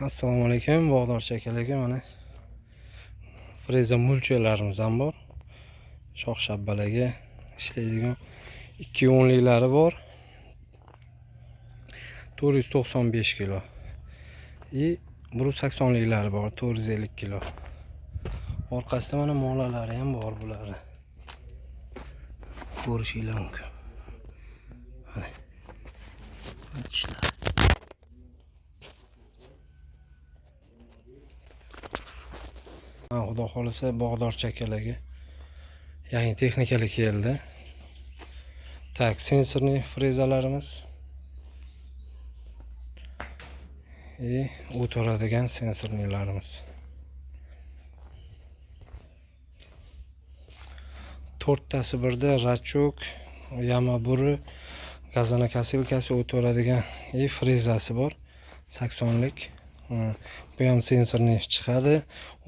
Assalomu alaykum, bog'dorchi akalarga. Mana freza mulchalarimiz ham bor. Shox shabbalarga ishlaydigan 210liklari bor. 495 kilo. 180liklari bor, 450 kilo. Orqasida mana molalari ham bor bularni. Ko'rishingiz mumkin. Mana ishlar. Xudo xolisa bog'dorchi akalarga yangi texnikalar keldi. Tak, sensorli frezalarimiz. O't oladigan sensorlilarimiz. 4 tasi birda rachok, yamaburi, gazonokosилkasi o't oladigan frezasi bor. 80lik. Bu ham sensorli chiqadi.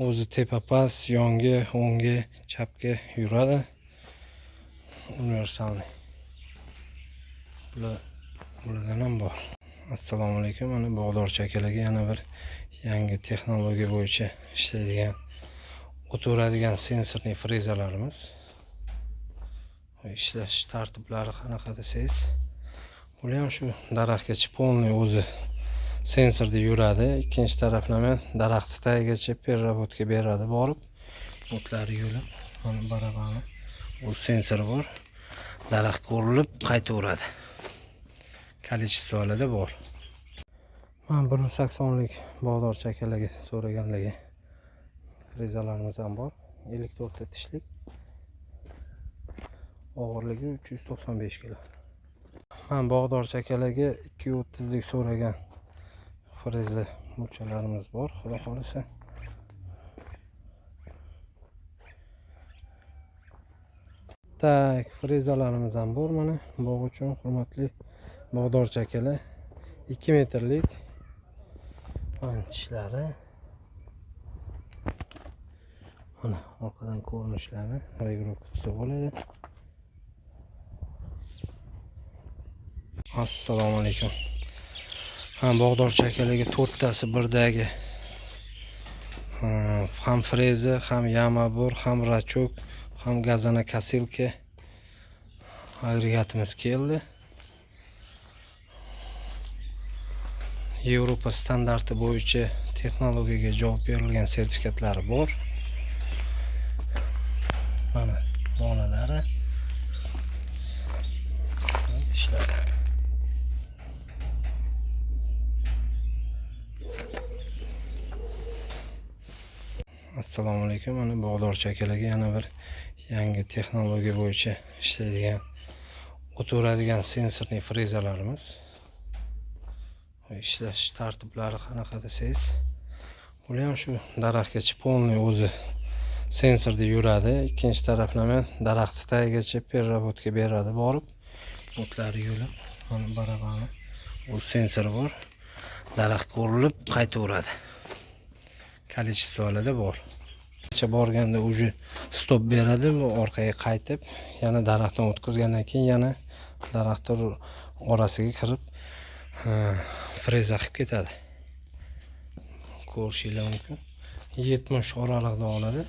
O'zi tepa past, yonga, o'ngga, chapga yuradi. Universalniy. Bulardan ham bor. Assalomu alaykum. Mana bog'dorchi akalarga yana bir yangi texnologiya bo'yicha ishlaydigan o't oladigan sensorli frezalarimiz. Ishlash tartiblari qanaqa desangiz, bular ham shu daraxtgacha polniy o'zi sensorda yuradi. Ikkinchi taraflama daraxt tagigacha perrabotka beradi borib. O'tlari yo'lib, mana barabarni o'z sensori bor. Daraxt ko'rilib qaytaveradi. Kolичестволari bor. Mana 180lik bog'dorchi akalarga so'raganligi frezalarimiz ham bor. 54 tishlik. Og'irligi 395 kilo. Mana bog'dorchi akalarga 230lik so'ragan freza mulchalarimiz bor. Xudo xolisa. Tak, frezalarimiz ham bor mana. Bog' uchun hurmatli bog'dorchi akalar, 2 metrlik tishlari. Mana orqadan ko'rinishlari regrovkasi bo'ladi. Assalomu alaykum. Bog'dorchi akalarga 4 tasi birdagi ham freza, ham yamabur, ham rachok, ham gazonokosилка agregatimiz keldi. Yevropa standarti bo'yicha texnologiyaga javob berilgan sertifikatlari bor. Mana molalari. Ishlar. Assalomu alaykum. Mana bog'dorchi akalarga yana bir yangi texnologiya bo'yicha ishlaydigan o't oladigan sensorli frezalarimiz. Ishlash tartiblari qanaqa desangiz, bular ham shu daraxtgacha polniy o'zi sensorda yuradi. Ikkinchi taraflama daraxt tagigacha perrabotka beradi borib. O'tlari yo'lib, mana barabarni o'z sensori bor. Daraxt ko'rilib qaytaveradi. Kolичестволari bor. Borganda уже stop beradi, orqaga qaytib, yana daraxtdan o'tkazgandan keyin yana daraxtlar orasiga kirib freza qilib ketadi. Ko'rishingiz mumkin. 70 oralig'ida oladi.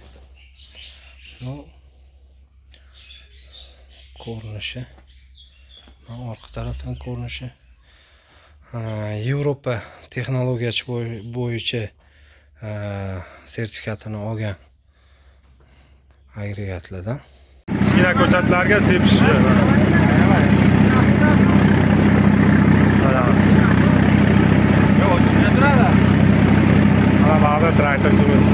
Bu ko'rinishi. Mana orqa tarafdan ko'rinishi. Yevropa texnologiyasi bo'yicha sertifikatini olgan agregatlardan. Kichkina ko'chatlarga sepish. Mana traktorchimiz.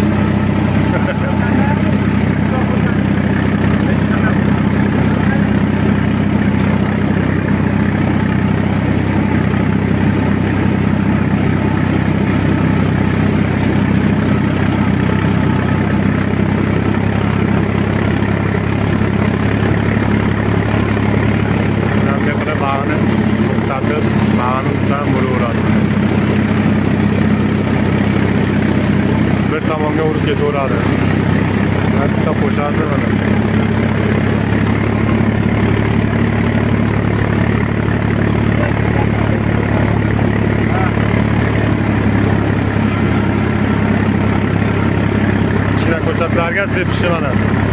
Bir tomonga urib ketaveradi. Bitta qo'shadi mana. ko'chatlarga sepishi mana.